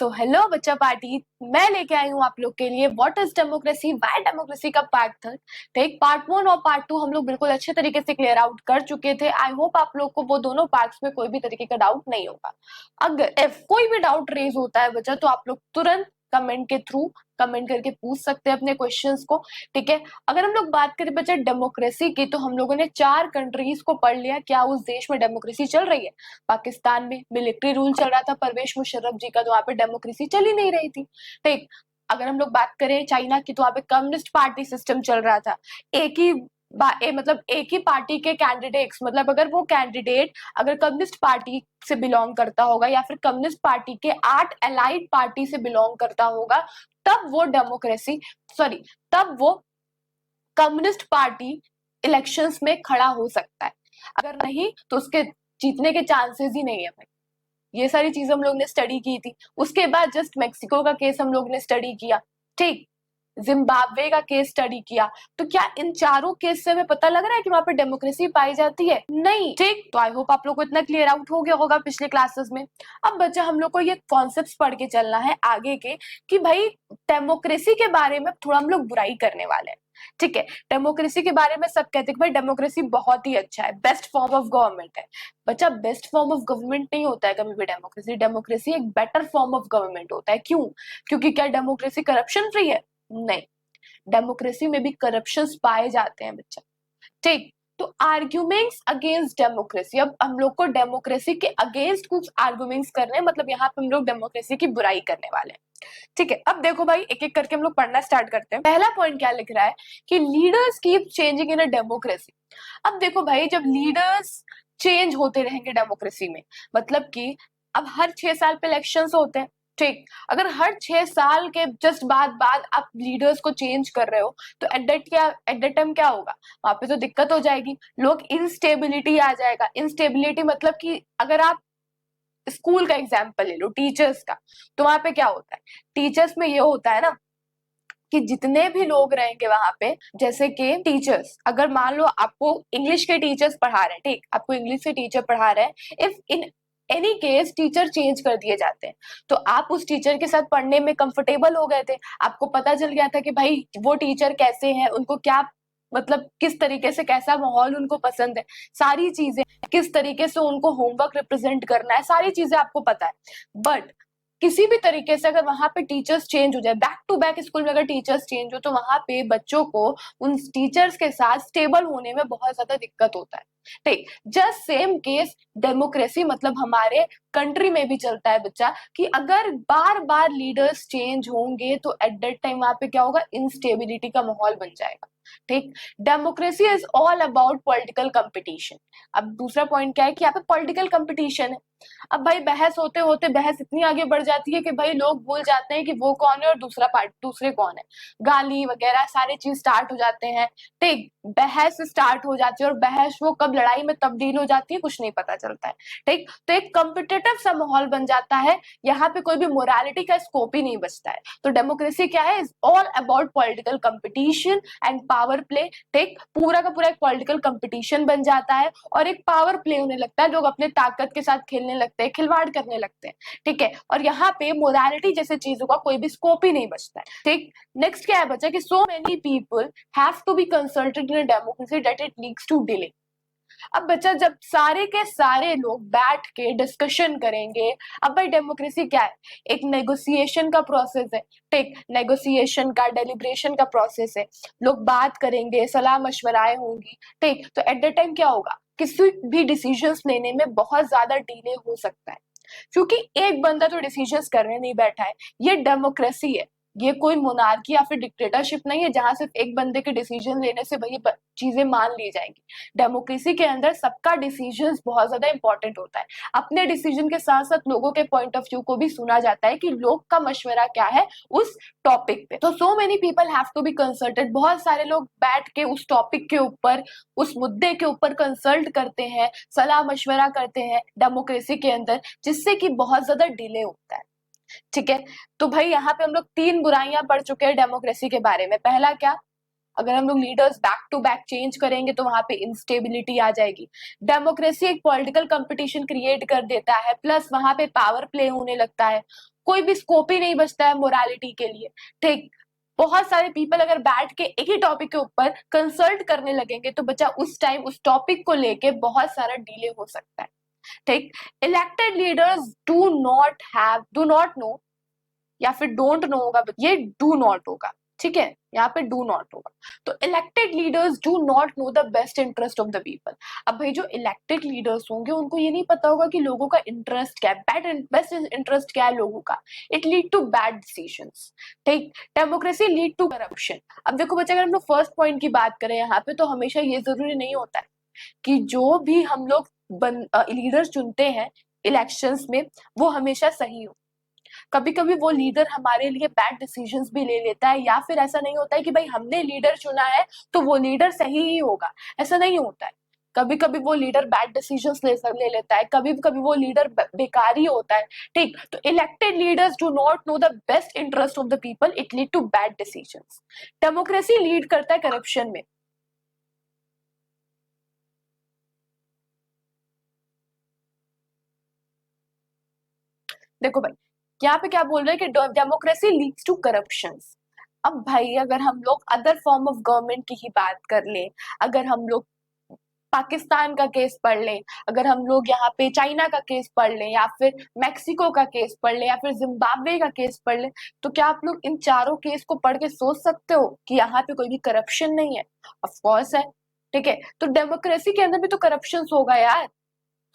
So hello बच्चा party, मैं लेके आई हूँ आप लोग के लिए what is democracy, why democracy का पार्ट थर्ड। ठीक, पार्ट वन और पार्ट टू हम लोग बिल्कुल अच्छे तरीके से क्लियर आउट कर चुके थे। आई होप आप लोग को वो दोनों पार्ट्स में कोई भी तरीके का डाउट नहीं होगा। अगर इफ कोई भी डाउट रेज होता है बच्चा, तो आप लोग तुरंत कमेंट के थ्रू कमेंट करके पूछ सकते हैं अपने क्वेश्चंस को। ठीक है, अगर हम लोग बात करें बच्चा डेमोक्रेसी की, तो हम लोगों ने 4 कंट्रीज को पढ़ लिया क्या उस देश में डेमोक्रेसी चल रही है। पाकिस्तान में मिलिट्री रूल चल रहा था परवेज मुशर्रफ जी का, तो वहां पे डेमोक्रेसी चल ही नहीं रही थी। ठीक, अगर हम लोग बात करें चाइना की, तो वहां पे कम्युनिस्ट पार्टी सिस्टम चल रहा था। एक ही मतलब एक ही पार्टी के कैंडिडेट्स, मतलब अगर वो कैंडिडेट अगर कम्युनिस्ट पार्टी से बिलोंग करता होगा या फिर कम्युनिस्ट पार्टी के 8 एलाइड पार्टी से बिलोंग करता होगा, तब वो डेमोक्रेसी तब वो कम्युनिस्ट पार्टी इलेक्शंस में खड़ा हो सकता है। अगर नहीं तो उसके जीतने के चांसेस ही नहीं है भाई। ये सारी चीजें हम लोग ने स्टडी की थी। उसके बाद जस्ट मेक्सिको का केस हम लोग ने स्टडी किया। ठीक, जिम्बाब्वे का केस स्टडी किया। तो क्या इन चारों केस से हमें पता लग रहा है कि वहां पे डेमोक्रेसी पाई जाती है? नहीं। ठीक, तो आई होप आप लोग को इतना क्लियर आउट हो गया होगा पिछले क्लासेस में। अब बच्चा हम लोग को ये कॉन्सेप्ट्स पढ़ के चलना है आगे के, कि भाई डेमोक्रेसी के बारे में थोड़ा हम लोग बुराई करने वाले हैं। ठीक है, डेमोक्रेसी के बारे में सब कहते हैं कि भाई डेमोक्रेसी बहुत ही अच्छा है, बेस्ट फॉर्म ऑफ गवर्नमेंट है। बच्चा बेस्ट फॉर्म ऑफ गवर्नमेंट नहीं होता है कभी भी डेमोक्रेसी। डेमोक्रेसी एक बेटर फॉर्म ऑफ गवर्नमेंट होता है। क्यों? क्योंकि क्या डेमोक्रेसी करप्शन फ्री है? नहीं, डेमोक्रेसी में भी करप्शंस पाए जाते हैं बच्चा। ठीक, तो आर्ग्यूमेंट्स अगेंस्ट डेमोक्रेसी, अब हम लोग को डेमोक्रेसी के अगेंस्ट कुछ आर्ग्यूमेंट्स करने हैं, मतलब यहाँ पे हम लोग डेमोक्रेसी की बुराई करने वाले हैं। ठीक है, अब देखो भाई एक एक करके हम लोग पढ़ना स्टार्ट करते हैं। पहला पॉइंट क्या लिख रहा है कि leaders keep changing in a democracy. अब देखो भाई, जब लीडर्स चेंज होते रहेंगे डेमोक्रेसी में, मतलब कि अब हर 6 साल पे इलेक्शंस होते हैं। ठीक, अगर हर 6 साल के जस्ट बाद बाद आप लीडर्स को चेंज कर रहे हो, तो एट दैट टाइम क्या होगा? वहां पे तो दिक्कत हो जाएगी, लोग इंस्टेबिलिटी आ जाएगा। इंस्टेबिलिटी मतलब कि अगर आप स्कूल का एग्जाम्पल ले लो, टीचर्स का, तो वहां पे क्या होता है? टीचर्स में ये होता है ना कि जितने भी लोग रहेंगे वहां पे, जैसे कि टीचर्स, अगर मान लो आपको इंग्लिश के टीचर्स पढ़ा रहे हैं, ठीक, आपको इंग्लिश से टीचर पढ़ा रहे हैं, if in any case teacher change कर दिए जाते हैं, तो आप उस टीचर के साथ पढ़ने में कंफर्टेबल हो गए थे। आपको पता चल गया था कि भाई वो टीचर कैसे हैं, उनको क्या मतलब किस तरीके से, कैसा माहौल उनको पसंद है, सारी चीजें, किस तरीके से उनको होमवर्क रिप्रेजेंट करना है, सारी चीजें आपको पता है। बट किसी भी तरीके से अगर वहां पे टीचर्स चेंज हो जाए, बैक टू बैक स्कूल में अगर टीचर्स चेंज हो, तो वहां पे बच्चों को उन टीचर्स के साथ स्टेबल होने में बहुत ज्यादा दिक्कत होता है। ठीक, जस्ट सेम केस डेमोक्रेसी मतलब हमारे कंट्री में भी चलता है बच्चा, कि अगर बार बार लीडर्स चेंज होंगे तो एट दैट टाइम वहां पे क्या होगा? इंस्टेबिलिटी का माहौल बन जाएगा। ठीक, democracy is all about political competition. अब दूसरा पॉइंट क्या है कि यहाँ पे पॉलिटिकल कंपटीशन है। अब भाई बहस होते होते बहस इतनी आगे बढ़ जाती है कि भाई लोग भूल जाते हैं कि वो कौन है और दूसरे कौन है। गाली वगैरह सारे चीज स्टार्ट हो जाते हैं। ठीक, बहस स्टार्ट हो जाती है, और बहस वो कब लड़ाई में तब्दील हो जाती है कुछ नहीं पता चलता है। ठीक, तो एक कॉम्पिटिटिव सा माहौल बन जाता है, यहाँ पे कोई भी मोरालिटी का स्कोप ही नहीं बचता है। तो डेमोक्रेसी क्या है? Is all about political competition and power play. ठीक, पूरा का पूरा एक पॉलिटिकल कंपटीशन बन जाता है और एक पावर प्ले होने लगता है, लोग अपने ताकत के साथ खेलने लगते हैं, खिलवाड़ करने लगते हैं। ठीक है, और यहाँ पे मोरालिटी जैसे चीजों का कोई भी स्कोप ही नहीं बचता है। ठीक, नेक्स्ट क्या है बच्चा कि so many people have to be consulted in democracy that it leads to delay. अब बच्चा जब सारे के सारे लोग बैठ के डिस्कशन करेंगे, अब भाई डेमोक्रेसी क्या है? एक नेगोशिएशन का प्रोसेस है। ठीक, नेगोशिएशन का, डेलिब्रेशन का प्रोसेस है। लोग बात करेंगे, सलाह मशवराएं होंगी। ठीक, तो एट द टाइम क्या होगा? किसी भी डिसीजंस लेने में बहुत ज्यादा डिले हो सकता है, क्योंकि एक बंदा तो डिसीजंस करने नहीं बैठा है। ये डेमोक्रेसी है, ये कोई मोनार्की या फिर डिक्टेटरशिप नहीं है जहां सिर्फ एक बंदे के डिसीजन लेने से वही चीजें मान ली जाएंगी। डेमोक्रेसी के अंदर सबका डिसीजन बहुत ज्यादा इंपॉर्टेंट होता है। अपने डिसीजन के साथ साथ लोगों के पॉइंट ऑफ व्यू को भी सुना जाता है कि लोग का मशवरा क्या है उस टॉपिक पे। तो so many people have to be consulted, बहुत सारे लोग बैठ के उस टॉपिक के ऊपर, उस मुद्दे के ऊपर कंसल्ट करते हैं, सलाह मशवरा करते हैं डेमोक्रेसी के अंदर, जिससे कि बहुत ज्यादा डिले होता है। ठीक है, तो भाई यहाँ पे हम लोग 3 बुराइयां पढ़ चुके हैं डेमोक्रेसी के बारे में। पहला क्या? अगर हम लोग leaders back to back change करेंगे तो वहां पे इंस्टेबिलिटी आ जाएगी। डेमोक्रेसी एक पॉलिटिकल कंपटीशन क्रिएट कर देता है, प्लस वहां पे पावर प्ले होने लगता है। कोई भी स्कोप ही नहीं बचता है मोरालिटी के लिए। ठीक, बहुत सारे पीपल अगर बैठ के एक ही टॉपिक के ऊपर कंसल्ट करने लगेंगे तो बच्चा उस टाइम उस टॉपिक को लेके बहुत सारा डिले हो सकता है। ठीक, elected leaders do not no या फिर डोंट नो होगा, ये डू नॉट होगा। ठीक है, यहाँ पे डू नॉट होगा। तो elected leaders do not know the best interest of the people. अब भाई जो इलेक्टेड लीडर्स होंगे उनको ये नहीं पता होगा कि लोगों का इंटरेस्ट क्या है, बेस्ट इंटरेस्ट क्या है लोगों का। It lead to bad decisions. ठीक, डेमोक्रेसी लीड टू करप्शन। अब देखो बच्चे, अगर हम लोग फर्स्ट पॉइंट की बात करें यहाँ पे, तो हमेशा ये जरूरी नहीं होता है कि जो भी हम लोग लीडर्स चुनते हैं इलेक्शंस में वो हमेशा सही हो। कभी कभी वो लीडर हमारे लिए बैड डिसीजंस भी ले लेता है, या फिर ऐसा नहीं होता है कि भाई हमने लीडर चुना है तो वो लीडर सही ही होगा, ऐसा नहीं होता है। कभी कभी वो लीडर बैड डिसीजंस ले लेता है, कभी कभी वो लीडर बेकार ही होता है। ठीक, तो elected leaders do not know the best interest of the people, it lead to bad decisions. Democracy lead करता है करप्शन में। देखो भाई, यहाँ पे क्या बोल रहे हैं कि डेमोक्रेसी लीड्स टू करप्शन। अब भाई अगर हम लोग अदर फॉर्म ऑफ गवर्नमेंट की ही बात कर लें, अगर हम लोग पाकिस्तान का केस पढ़ लें, अगर हम लोग यहाँ पे चाइना का केस पढ़ लें, या फिर मैक्सिको का केस पढ़ लें, या फिर जिम्बाब्वे का केस पढ़ लें, तो क्या आप लोग इन चारों केस को पढ़ के सोच सकते हो कि यहाँ पे कोई भी करप्शन नहीं है? ऑफ कोर्स है। ठीक है, तो डेमोक्रेसी के अंदर भी तो करप्शन होगा यार,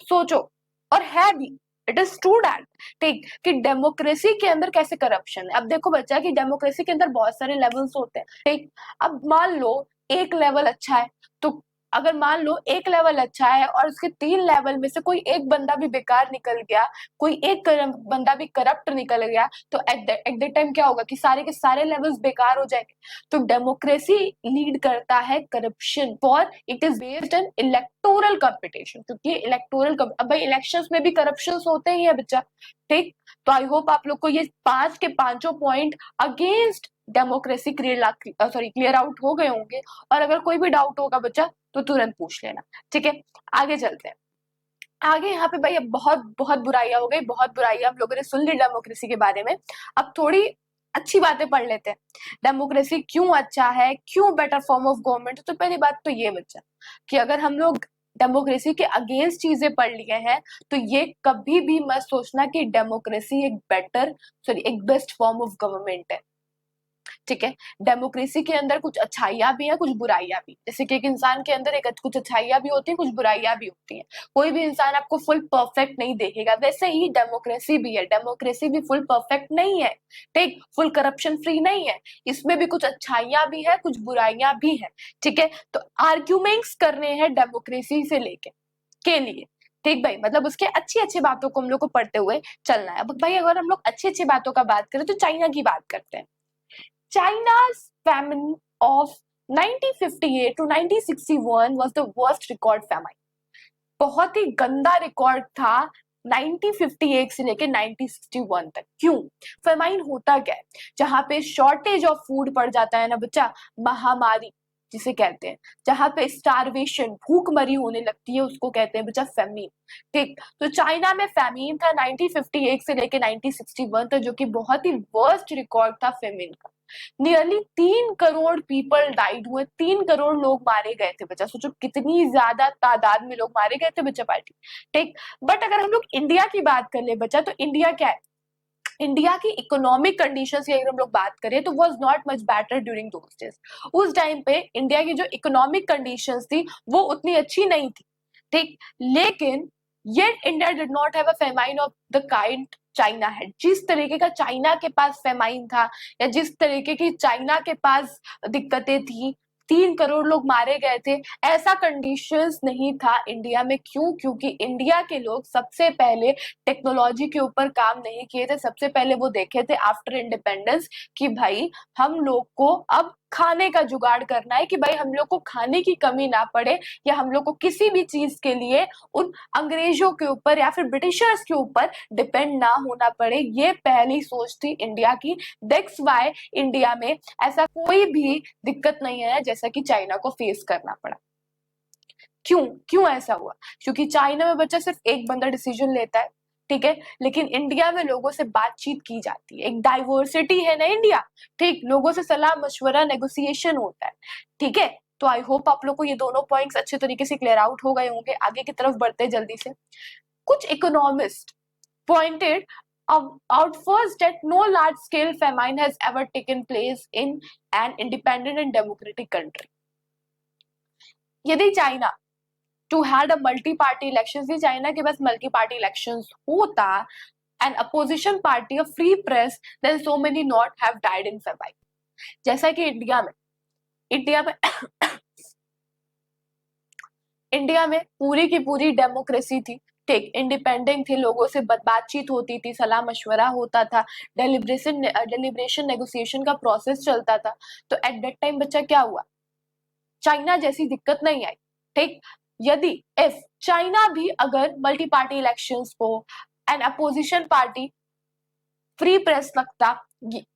सोचो। और है भी, इट इज ट्रू दैट। ठीक, कि डेमोक्रेसी के अंदर कैसे करप्शन है। अब देखो बच्चा कि डेमोक्रेसी के अंदर बहुत सारे लेवल्स होते हैं। ठीक, अब मान लो एक लेवल अच्छा है, तो अगर मान लो एक लेवल अच्छा है और उसके 3 लेवल में से कोई एक बंदा भी बेकार निकल गया, कोई एक बंदा भी करप्ट निकल गया, तो एट द टाइम क्या होगा कि सारे के सारे लेवल्स बेकार हो जाएंगे। तो डेमोक्रेसी लीड करता है corruption, for it is based in electoral competition, क्योंकि अब भाई इलेक्शंस में भी करप्शन होते ही है बच्चा। ठीक, तो आई होप आप लोग को ये 5 के 5 point against democracy clear out हो गए होंगे। और अगर कोई भी डाउट होगा बच्चा तो तुरंत पूछ लेना। ठीक है, आगे चलते हैं। आगे यहाँ पे भाई अब बहुत बहुत बुराइयां हो गई, बहुत बुराइयां हम लोगों ने सुन ली डेमोक्रेसी के बारे में। अब थोड़ी अच्छी बातें पढ़ लेते हैं। डेमोक्रेसी क्यों अच्छा है, क्यों बेटर फॉर्म ऑफ गवर्नमेंट। तो पहली बात तो ये बच्चा कि अगर हम लोग डेमोक्रेसी के अगेंस्ट चीजें पढ़ लिए हैं तो ये कभी भी मत सोचना कि डेमोक्रेसी एक बेस्ट फॉर्म ऑफ गवर्नमेंट है। ठीक है, डेमोक्रेसी के अंदर कुछ अच्छाइयां भी है, कुछ बुराइयां भी। जैसे कि एक इंसान के अंदर कुछ अच्छाइयां भी होती है, कुछ बुराइयां भी होती है। कोई भी इंसान आपको फुल परफेक्ट नहीं देखेगा, वैसे ही डेमोक्रेसी भी है। डेमोक्रेसी भी फुल परफेक्ट नहीं है, ठीक, फुल करप्शन फ्री नहीं है। इसमें भी कुछ अच्छाइयां भी है, कुछ बुराइयां भी है। ठीक है, तो आर्ग्यूमेंट्स करने हैं डेमोक्रेसी से लेके के लिए। ठीक भाई, मतलब उसके अच्छी अच्छी बातों को हम लोग को पढ़ते हुए चलना है। अब भाई अगर हम लोग अच्छी अच्छी बातों का बात करें तो चाइना की बात करते हैं। China's famine of 1958 to 1961 was the worst record famine. बहुत ही गंदा रिकॉर्ड था 1958 से लेके 1961 तक। क्यों? फेमाइन होता क्या है? जहां पे शॉर्टेज ऑफ फूड पड़ जाता है ना बच्चा, महामारी जिसे कहते हैं, जहां पे स्टारवेशन, भूखमरी होने लगती है, उसको कहते हैं बच्चा फेमीन। ठीक, तो चाइना में फेमीन था 1958 से लेके 1961 तक, जो कि बहुत ही वर्स्ट रिकॉर्ड था फेमीन का। नियरली 3 करोड़ पीपल डाइड हुए, 3 करोड़ लोग मारे गए थे बच्चा। सोचो कितनी ज्यादा तादाद में लोग मारे गए थे बच्चा पार्टी। ठीक, बट अगर हम लोग इंडिया की बात कर ले बच्चा, तो इंडिया क्या है? इंडिया की इकोनॉमिक कंडीशंस की अगर हम लोग बात करें तो was not much better during those days. उस टाइम पे इंडिया की जो इकोनॉमिक कंडीशंस थी वो उतनी अच्छी नहीं थी। ठीक, लेकिन yet India did not have a famine of the kind China है। जिस तरीके का चाइना के पास फेमाइन था, या जिस तरीके की चाइना के पास दिक्कतें थी, 3 करोड़ लोग मारे गए थे, ऐसा कंडीशंस नहीं था इंडिया में। क्यों? क्योंकि इंडिया के लोग सबसे पहले टेक्नोलॉजी के ऊपर काम नहीं किए थे। सबसे पहले वो देखे थे आफ्टर इंडिपेंडेंस कि भाई हम लोग को अब खाने का जुगाड़ करना है, कि भाई हम लोग को खाने की कमी ना पड़े, या हम लोग को किसी भी चीज के लिए उन अंग्रेजों के ऊपर या फिर ब्रिटिशर्स के ऊपर डिपेंड ना होना पड़े। ये पहली सोच थी इंडिया की। दैट्स व्हाई इंडिया में ऐसा कोई भी दिक्कत नहीं है जैसा कि चाइना को फेस करना पड़ा। क्यों क्यों ऐसा हुआ? क्योंकि चाइना में बच्चा सिर्फ एक बंदा डिसीजन लेता है, ठीक है, लेकिन इंडिया में लोगों से बातचीत की जाती है, एक डाइवर्सिटी है ना इंडिया, ठीक, लोगों से सलाह मशवरा नेगोशिएशन होता है, ठीक है। तो आई होप आप लोग को ये दोनों पॉइंट्स अच्छे तरीके से क्लियर आउट हो गए होंगे। आगे की तरफ बढ़ते जल्दी से। कुछ economist pointed out first that no large scale famine has ever taken place in an independent and democratic country. यदि China to had a multi party elections, यदि चाइना के पास मल्टी पार्टी इलेक्शंस होता and opposition party a free press, then so many not have died in famine. जैसा कि India में पूरी की पूरी डेमोक्रेसी थी, ठीक, इंडिपेंडेंट थे, लोगों से बातचीत होती थी, सलाह मशवरा होता था, डेलिब्रेशन नेगोशिएशन का प्रोसेस चलता था। तो एट दैट टाइम बच्चा क्या हुआ, चाइना जैसी दिक्कत नहीं आई, ठीक। यदि इफ चाइना भी अगर मल्टी पार्टी इलेक्शंस को and opposition party free press लगता,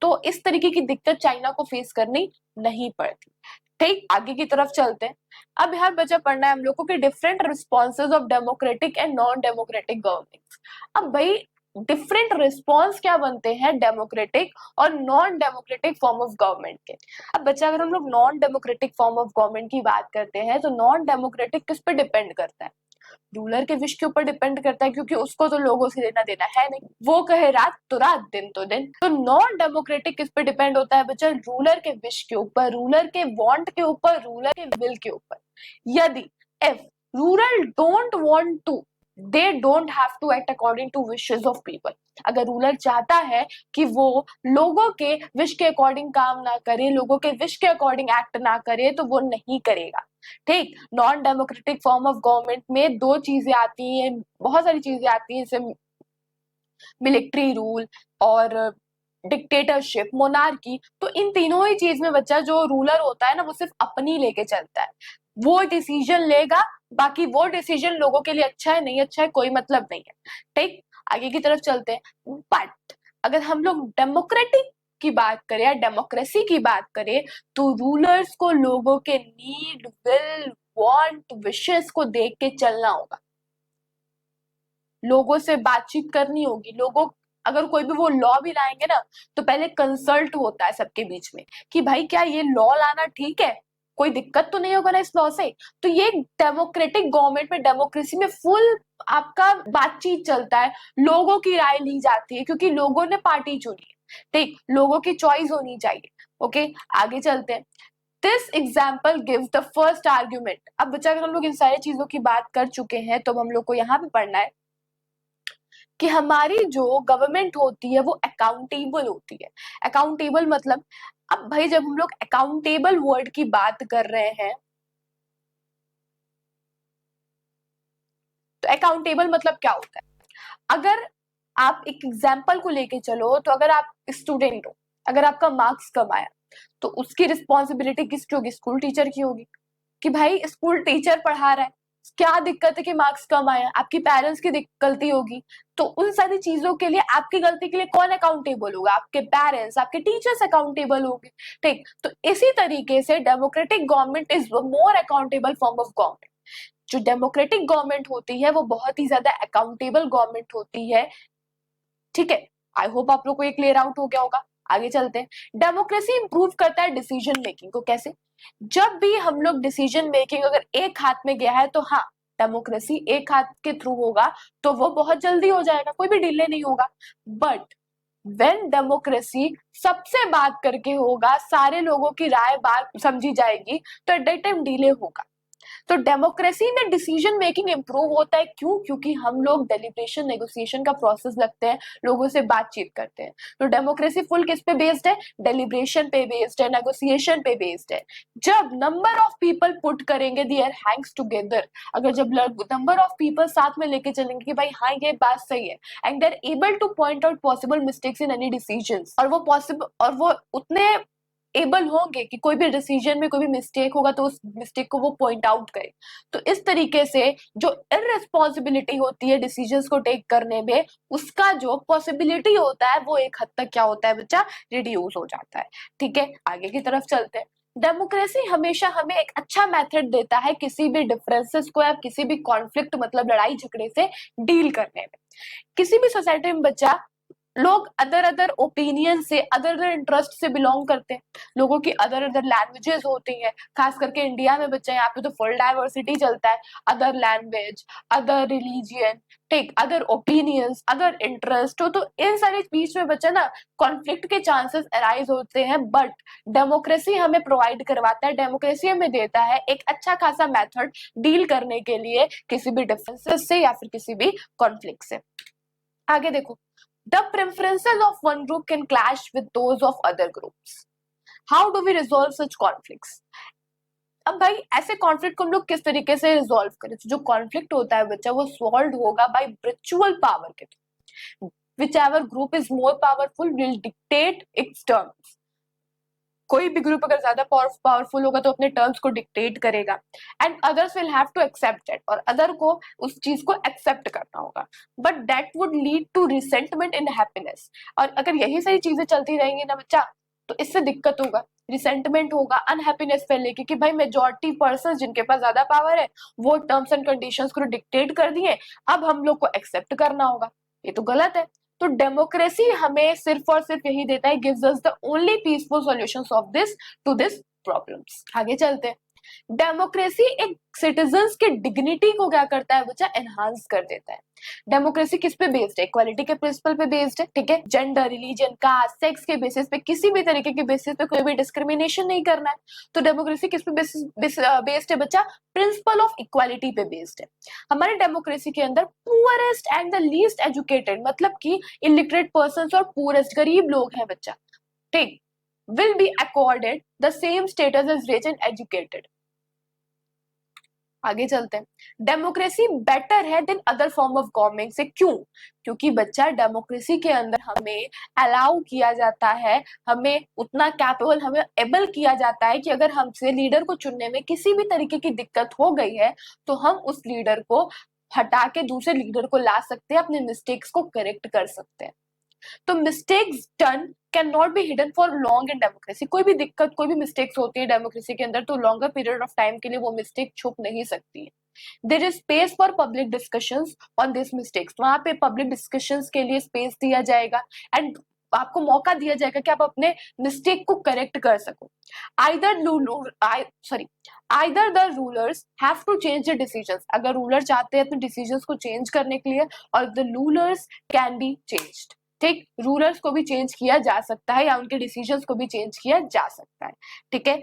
तो इस तरीके की दिक्कत चाइना को फेस करनी नहीं पड़ती, ठीक। आगे की तरफ चलते हैं। अब यहाँ बचा पढ़ना है हम लोग को कि different responses of democratic and non democratic governments. अब भाई डिफरेंट रिस्पॉन्स क्या बनते हैं डेमोक्रेटिक और non democratic form of government के। अब बच्चा अगर हम लोग non democratic form of government की बात करते हैं तो नॉन डेमोक्रेटिक किस पे डिपेंड करता है, रूलर के विश के ऊपर डिपेंड करता है, क्योंकि उसको तो लोगों से लेना देना है नहीं, वो कहे रात तो रात दिन तो दिन। तो नॉन डेमोक्रेटिक किस पे डिपेंड होता है बच्चा, रूलर के विश के ऊपर, रूलर के वांट के ऊपर, रूलर के विल के ऊपर। यदि if ruler don't want to, they don't have to act according to wishes of people. अगर रूलर चाहता है कि वो लोगों के विश के अकॉर्डिंग काम ना करे, लोगों के विश के अकॉर्डिंग एक्ट ना करे, तो वो नहीं करेगा, ठीक। Non democratic form of government में दो चीजें आती हैं, बहुत सारी चीजें आती हैं, जैसे मिलिट्री रूल और डिक्टेटरशिप, मोनार्की। तो इन तीनों ही चीज में बच्चा जो रूलर होता है ना, वो सिर्फ अपनी लेके चलता है, वो डिसीजन लेगा, बाकी वो डिसीजन लोगों के लिए अच्छा है नहीं अच्छा है कोई मतलब नहीं है, ठीक। आगे की तरफ चलते हैं। बट अगर हम लोग डेमोक्रेटिक की बात करें या डेमोक्रेसी की बात करें, तो रूलर्स को लोगों के नीड, विल, वांट, विशेस को देख के चलना होगा, लोगों से बातचीत करनी होगी। लोगों अगर कोई भी वो लॉ भी लाएंगे ना, तो पहले कंसल्ट होता है सबके बीच में कि भाई क्या ये लॉ लाना ठीक है, कोई दिक्कत तो नहीं होगा ना इस लॉ से। तो ये डेमोक्रेटिक गवर्नमेंट में, डेमोक्रेसी में फुल आपका बातचीत चलता है, लोगों की राय ली जाती है, क्योंकि लोगों ने पार्टी चुनी है, ठीक, लोगों की चॉइस होनी चाहिए। ओके, आगे चलते हैं। This example gives the first argument. अब बच्चा अगर हम लोग इन सारी चीजों की बात कर चुके हैं, तो हम लोग को यहाँ पे पढ़ना है कि हमारी जो गवर्नमेंट होती है वो अकाउंटेबल होती है। अकाउंटेबल मतलब, अब भाई जब हम लोग अकाउंटेबल वर्ड की बात कर रहे हैं, तो अकाउंटेबल मतलब क्या होता है। अगर आप एक एग्जाम्पल को लेके चलो, तो अगर आप स्टूडेंट हो, अगर आपका मार्क्स कम आया, तो उसकी रिस्पॉन्सिबिलिटी किसकी होगी, स्कूल टीचर की होगी, कि भाई स्कूल टीचर पढ़ा रहा है, क्या दिक्कत है कि मार्क्स कम आया, आपकी पेरेंट्स की गलती होगी। तो उन सारी चीजों के लिए, आपकी गलती के लिए कौन अकाउंटेबल होगा, आपके पेरेंट्स, आपके टीचर्स अकाउंटेबल होंगे, ठीक। तो इसी तरीके से democratic government is more accountable form of government. जो डेमोक्रेटिक गवर्नमेंट होती है वो बहुत ही ज्यादा अकाउंटेबल गवर्नमेंट होती है, ठीक है। आई होप आप लोग को ये क्लियर आउट हो गया होगा। आगे चलते हैं। डेमोक्रेसी इंप्रूव करता है डिसीजन मेकिंग को। कैसे, जब भी हम लोग डिसीजन मेकिंग अगर एक हाथ में गया है, तो हाँ, डेमोक्रेसी एक हाथ के थ्रू होगा तो वो बहुत जल्दी हो जाएगा, कोई भी डिले नहीं होगा। बट व्हेन डेमोक्रेसी सबसे बात करके होगा, सारे लोगों की राय बात समझी जाएगी, तो एट दैट टाइम डिले होगा। तो डेमोक्रेसी में डिसीजन मेकिंग इंप्रूव होता है, क्यों, क्योंकि हम लोग डेलिब्रेशन नेगोशिएशन का प्रोसेस लगते हैं, लोगों से बातचीत करते हैं। तो डेमोक्रेसी फुल किस पे बेस्ड है, डेलिब्रेशन पे बेस्ड है, नेगोशिएशन पे बेस्ड है। जब नंबर ऑफ पीपल पुट करेंगे देयर हैंड्स टुगेदर, अगर जब नंबर ऑफ पीपल साथ में लेके चलेंगे कि भाई हाँ ये बात सही है, and they are able to point out possible mistakes in any decisions, और वो उतने एबल होंगे कि कोई भी डिसीजन में कोई भी मिस्टेक होगा तो उस मिस्टेक को वो पॉइंट आउट करे। तो इस तरीके से जो इररिस्पॉन्सिबिलिटी होती है डिसीजंस को टेक करने में, उसका जो पॉसिबिलिटी होता है वो एक हद तक क्या होता है बच्चा, रिड्यूस हो जाता है, ठीक है। आगे की तरफ चलते हैं। डेमोक्रेसी हमेशा हमें एक अच्छा मेथड देता है किसी भी डिफरेंसेस को या किसी भी कॉन्फ्लिक्ट मतलब लड़ाई झगड़े से डील करने में। किसी भी सोसाइटी में बच्चा लोग अदर अदर ओपिनियन से, अदर अदर इंटरेस्ट से बिलोंग करते हैं। लोगों की अदर अदर लैंग्वेजेस होती हैं, खास करके इंडिया में बच्चा यहाँ पे तो फुल डाइवर्सिटी चलता है। अदर लैंग्वेज, अदर रिलीजियन, ठीक, अदर ओपिनियंस, अदर इंटरेस्ट हो, तो इन सारे बीच में बच्चा ना कॉन्फ्लिक्ट के चांसेस अराइज होते हैं। बट डेमोक्रेसी हमें प्रोवाइड करवाता है, डेमोक्रेसी हमें देता है एक अच्छा खासा मेथड डील करने के लिए किसी भी डिफरेंसेस से या फिर किसी भी कॉन्फ्लिक्ट से। आगे देखो, the preferences of one group can clash with those of other groups. How do we resolve such conflicts? अब भाई ऐसे कॉन्फ्लिक्ट को हम लोग किस तरीके से रिजॉल्व करें? जो कॉन्फ्लिक्ट होता है बच्चा वो सॉल्व होगा बाय वर्चुअल पावर के through. whichever group is more powerful will dictate its terms. कोई भी ग्रुप अगर ज्यादा पावरफुल होगा तो अपने टर्म्स को डिक्टेट करेगा, and others will have to accept it, और अदर को उस चीज को एक्सेप्ट करना होगा। But that would lead to resentment in happiness. और अगर यही सारी चीजें चलती रहेंगी ना बच्चा, तो इससे दिक्कत होगा, रिसेंटमेंट होगा, अनहैप्पीनेस फैलेगी कि भाई मेजॉरिटी पर्सन जिनके पास ज्यादा पावर है वो टर्म्स एंड कंडीशंस को डिक्टेट कर दिए, अब हम लोग को एक्सेप्ट करना होगा। ये तो गलत है। तो डेमोक्रेसी हमें सिर्फ और सिर्फ यही देता है, gives us the only peaceful solutions of this to this problems. आगे चलते हैं। डेमोक्रेसी एक सिटीजन्स के डिग्निटी को क्या करता है बच्चा? एनहांस कर देता है। डेमोक्रेसी किस पे बेस्ड है? इक्वालिटी के प्रिंसिपल पे बेस्ड है, ठीक है। जेंडर, रिलीजन, कास्ट, सेक्स के बेसिस पे, किसी भी तरीके के बेसिस पे कोई भी डिस्क्रिमिनेशन नहीं करना है। तो डेमोक्रेसी किस पे बेस्ड है बच्चा? प्रिंसिपल ऑफ इक्वालिटी पे बेस्ड है। हमारे डेमोक्रेसी के अंदर poorest and the least educated, मतलब कि इलिटरेट पर्सन और पुअरेस्ट गरीब लोग हैं बच्चा, ठीक, will be accorded the same status as rich and educated. आगे चलते हैं। डेमोक्रेसी बेटर है than other form of government से। क्यों? क्योंकि बच्चा डेमोक्रेसी के अंदर हमें अलाउ किया जाता है, हमें उतना कैपेबल, हमें एबल किया जाता है कि अगर हमसे लीडर को चुनने में किसी भी तरीके की दिक्कत हो गई है तो हम उस लीडर को हटा के दूसरे लीडर को ला सकते हैं, अपने मिस्टेक्स को करेक्ट कर सकते हैं। तो mistakes done can not be hidden for long in democracy. कोई भी दिक्कत, कोई भी मिस्टेक्स होती है डेमोक्रेसी के अंदर तो लॉन्गर पीरियड ऑफ टाइम के लिए वो मिस्टेक छुप नहीं सकती है। There is space for public discussions on this mistakes. वहां पे पब्लिक डिस्कशंस के लिए स्पेस दिया जाएगा एंड आपको मौका दिया जाएगा कि आप अपने मिस्टेक को करेक्ट कर सको। Either the rulers have to change the decisions. अगर रूलर चाहते हैं अपने डिसीजंस को चेंज करने के लिए, और the rulers can be changed, ठीक, रूलर्स को भी चेंज किया जा सकता है या उनके डिसीजंस को भी चेंज किया जा सकता है, ठीक है।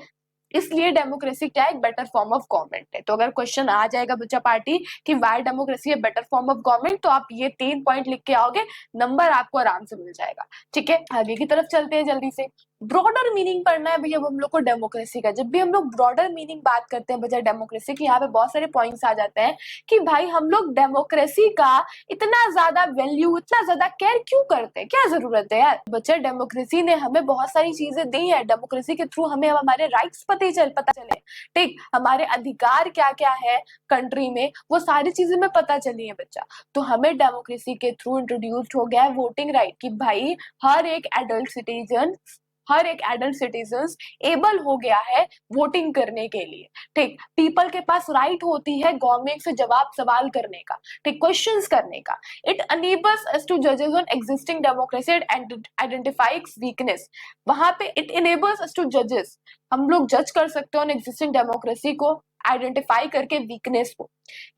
इसलिए डेमोक्रेसी क्या है? एक बेटर फॉर्म ऑफ गवर्नमेंट है। तो अगर क्वेश्चन आ जाएगा बच्चा पार्टी कि वाई डेमोक्रेसी है बेटर फॉर्म ऑफ गवर्नमेंट, तो आप ये 3 पॉइंट लिख के आओगे, नंबर आपको आराम से मिल जाएगा, ठीक है। आगे की तरफ चलते हैं जल्दी से। ब्रॉडर मीनिंग पढ़ना है भैया हम लोग को डेमोक्रेसी का। जब भी हम लोग ब्रॉडर मीनिंग बात करते हैं बच्चा डेमोक्रेसी की, यहाँ पे बहुत सारे पॉइंट्स आ जाते हैं कि भाई हम लोग डेमोक्रेसी का इतना ज्यादा वैल्यू, इतना ज्यादा केयर क्यों करते हैं? क्या जरूरत है यार? बच्चा डेमोक्रेसी ने हमें बहुत सारी चीजें दी है, डेमोक्रेसी के थ्रू हमें हमारे राइट्स पता चले, ठीक, हमारे अधिकार क्या क्या है कंट्री में वो सारी चीजें में पता चली है बच्चा। तो हमें डेमोक्रेसी के थ्रू इंट्रोड्यूस्ड हो गया है वोटिंग राइट कि भाई हर एक एडल्ट सिटीजन एबल हो गया है वोटिंग करने के लिए, ठीक। पीपल के पास राइट होती है गवर्नमेंट से जवाब सवाल करने का, ठीक, क्वेश्चंस करने का। इट अनेबल्स अस टू जजेस on existing democracy and identifies weakness. वहां पे इट इनेबल्स अस टू जजेस, हम लोग जज कर सकते हैं ऑन एग्जिस्टिंग डेमोक्रेसी को, आइडेंटिफाई करके वीकनेस को।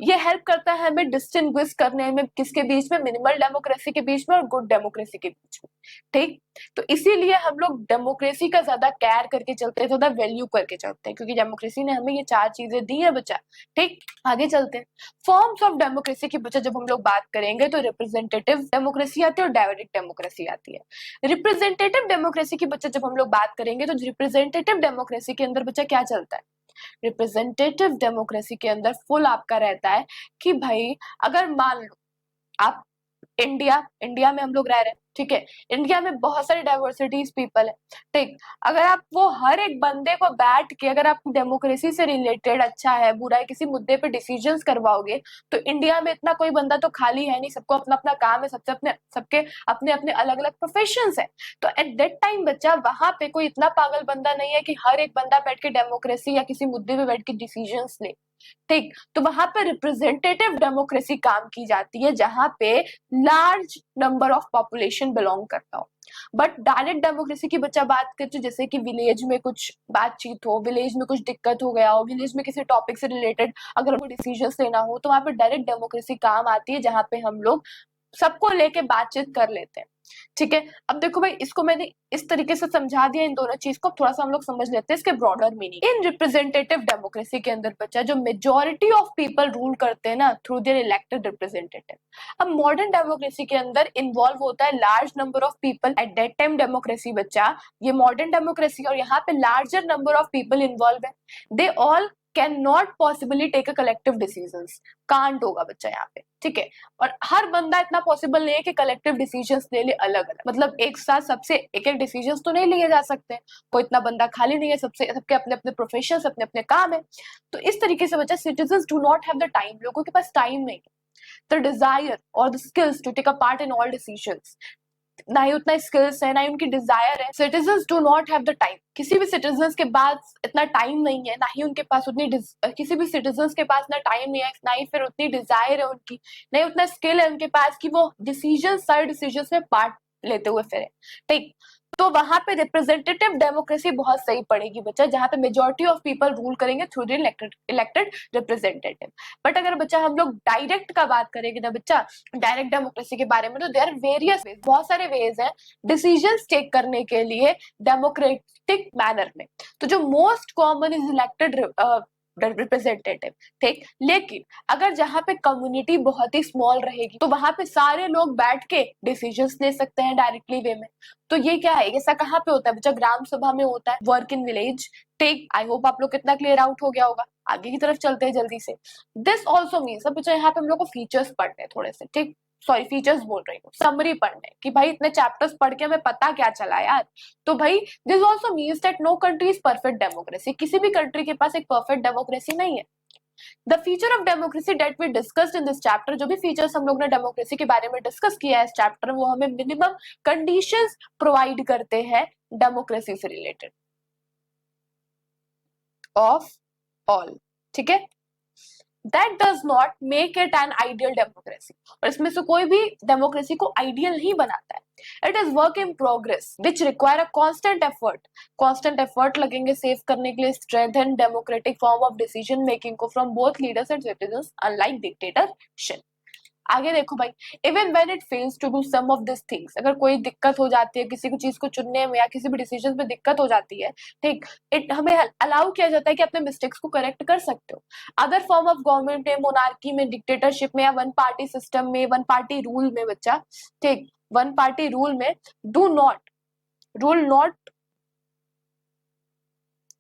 ये हेल्प करता है हमें डिस्टिंग्विश करने में किसके बीच में? मिनिमल डेमोक्रेसी के बीच में और गुड डेमोक्रेसी के बीच में, ठीक। तो इसीलिए हम लोग डेमोक्रेसी का ज्यादा केयर करके चलते हैं, ज्यादा वैल्यू करके चलते हैं, क्योंकि डेमोक्रेसी ने हमें ये 4 चीजें दी है बच्चा, ठीक। आगे चलते हैं। फॉर्म्स ऑफ डेमोक्रेसी की बच्चा जब हम लोग बात करेंगे तो रिप्रेजेंटेटिव डेमोक्रेसी आती है और डायरेक्ट डेमोक्रेसी आती है। रिप्रेजेंटेटिव डेमोक्रेसी की बच्चा जब हम लोग बात करेंगे तो रिप्रेजेंटेटिव डेमोक्रेसी के अंदर बच्चा क्या चलता है? रिप्रेजेंटेटिव डेमोक्रेसी के अंदर फुल आपका रहता है कि भाई अगर मान लो आप इंडिया में हम लोग रह रहे हैं, ठीक है, इंडिया में बहुत सारी डाइवर्सिटीज पीपल है, ठीक। अगर आप वो हर एक बंदे को बैठ के अगर आप डेमोक्रेसी से रिलेटेड अच्छा है बुरा है किसी मुद्दे पे डिसीजंस करवाओगे, तो इंडिया में इतना कोई बंदा तो खाली है नहीं, सबको अपना अपना काम है, सबके अपने अपने अलग अलग प्रोफेशंस है। तो एट दैट टाइम बच्चा वहां पे कोई इतना पागल बंदा नहीं है कि हर एक बंदा बैठ के डेमोक्रेसी या किसी मुद्दे पे बैठ के डिसीजंस ले, ठीक। तो वहां पे रिप्रेजेंटेटिव डेमोक्रेसी काम की जाती है जहां पे large number of population belong करता हो। बट डायरेक्ट डेमोक्रेसी की बच्चा बात करते जैसे कि विलेज में कुछ बातचीत हो, विलेज में कुछ दिक्कत हो गया हो, विलेज में किसी टॉपिक से रिलेटेड अगर हमको डिसीजंस लेना हो, तो वहां पे डायरेक्ट डेमोक्रेसी काम आती है जहां पे हम लोग सबको लेके बातचीत कर लेते हैं, ठीक है। अब देखो भाई, इसको मैंने इस तरीके से समझा दिया इन दोनों चीज को, थोड़ा सा हम लोग समझ लेते हैं इसके broader meaning. In representative democracy के अंदर बच्चा जो मेजोरिटी ऑफ पीपल रूल करते हैं ना थ्रू देयर इलेक्टेड रिप्रेजेंटेटिव। अब मॉडर्न डेमोक्रेसी के अंदर इन्वॉल्व होता है large number of people. At that time democracy बच्चा, ये मॉडर्न डेमोक्रेसी और यहाँ पे larger number of people involve है। They all can not possibly take a collective decisions, can't होगा बच्चा यहाँ पे, ठीक है। और हर बंदा इतना पॉसिबल नहीं है कि कलेक्टिव डिसीजंस ले ले अलग अलग, मतलब एक साथ सबसे एक एक डिसीजंस तो नहीं लिए जा सकते, कोई इतना बंदा खाली नहीं है, सबके अपने अपने प्रोफेशन अपने अपने काम है। तो इस तरीके से बच्चा citizens do not have the time, लोगों के पास टाइम नहीं है, द डिजायर और the skills to take a part in all decisions, ना ही उतना स्किल्स है ना ही उनकी डिजायर है। Citizens do not have the time, किसी भी सिटीजंस के पास इतना टाइम नहीं है, ना ही उनके पास उतनी किसी भी सिटीजंस के पास ना टाइम नहीं है, ना ही फिर उतनी डिजायर है उनकी, ना ही उतना स्किल है उनके पास कि वो डिसीजन सारे डिसीजंस में पार्ट लेते हुए फिरे, ठीक। तो वहां पे रिप्रेजेंटेटिव डेमोक्रेसी बहुत सही पड़ेगी बच्चा, जहां पे मेजोरिटी ऑफ पीपल रूल करेंगे through the elected representative. But अगर बच्चा हम लोग डायरेक्ट का बात करेंगे ना बच्चा, डायरेक्ट डेमोक्रेसी के बारे में, तो देयर वेरियस वेज, बहुत सारे वेज हैं डिसीजंस टेक करने के लिए डेमोक्रेटिक मैनर में। तो जो most common is elected representative, ठीक। लेकिन अगर जहां पे कम्युनिटी बहुत ही स्मॉल रहेगी तो वहां पे सारे लोग बैठ के डिसीजंस ले सकते हैं डायरेक्टली वे में। तो ये क्या है, ऐसा कहाँ पे होता है बच्चा, ग्राम सभा में होता है, वर्क इन विलेज, ठीक। आई होप आप लोग कितना क्लियर आउट हो गया होगा। आगे की तरफ चलते हैं जल्दी से। दिस ऑल्सो मीन्स, अब बच्चा यहाँ पे हम लोग को फीचर्स पढ़ने हैं थोड़े से, ठीक। सॉरी, फीचर्स बोल रही हूँ, समरी पढ़ने कि भाई इतने चैप्टर्स पढ़ के हमें पता क्या चला यार। तो भाई this also means that no country is perfect democracy, किसी भी कंट्री के पास एक परफेक्ट डेमोक्रेसी नहीं है। The feature of democracy that we discussed in this chapter, जो भी फीचर्स हम लोग ने डेमोक्रेसी के बारे में डिस्कस किया है इस चैप्टर, वो हमें मिनिमम कंडीशंस प्रोवाइड करते हैं डेमोक्रेसी से रिलेटेड ऑफ ऑल, ठीक है। That does not make it an ideal democracy, और इसमें से कोई भी डेमोक्रेसी को आइडियल नहीं बनाता है। It is work in progress which require a constant effort लगेंगे सेव करने के लिए strengthen democratic form of decision making को from both leaders and citizens unlike dictatorship। आगे देखो भाई, even when it fails to do some of this things, अगर कोई दिक्कत हो जाती है किसी को चीज को चुनने में या किसी भी डिसीजन में दिक्कत हो जाती है, ठीक, इट हमें अलाउ किया जाता है कि अपने मिस्टेक्स को करेक्ट कर सकते हो। अदर फॉर्म ऑफ गवर्नमेंट में, मोनार्की में, डिक्टेटरशिप में या वन पार्टी सिस्टम में, वन पार्टी रूल में बच्चा, ठीक, वन पार्टी रूल में रूल नॉट,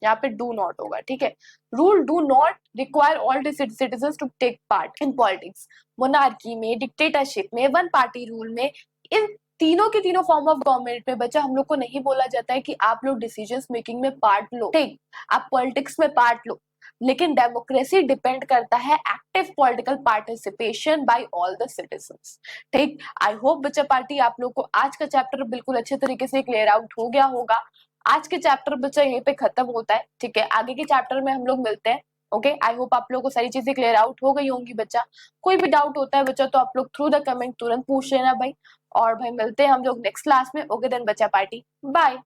यहाँ पे डू नॉट होगा, ठीक है। Rule do not require all citizens to take part in politics. Monarchy में, डिक्टेटरशिप में, वन पार्टी रूल में, इन तीनों के तीनों फॉर्म ऑफ गवर्नमेंट में बच्चा हम लोग को नहीं बोला जाता है कि आप लोग डिसीजंस मेकिंग में पार्ट लो, ठीक, आप पॉलिटिक्स में पार्ट लो। लेकिन डेमोक्रेसी डिपेंड करता है active political participation by all the citizens, ठीक। आई होप बच्चा पार्टी आप लोग को आज का चैप्टर बिल्कुल अच्छे तरीके से क्लियर आउट हो गया होगा। आज के चैप्टर बच्चा यहीं पे खत्म होता है, ठीक है। आगे के चैप्टर में हम लोग मिलते हैं, ओके। आई होप आप लोगों को सारी चीजें क्लियर आउट हो गई होंगी बच्चा। कोई भी डाउट होता है बच्चा तो आप लोग थ्रू द कमेंट तुरंत पूछ लेना भाई। और भाई मिलते हैं हम लोग नेक्स्ट क्लास में, ओके देन बच्चा पार्टी, बाय।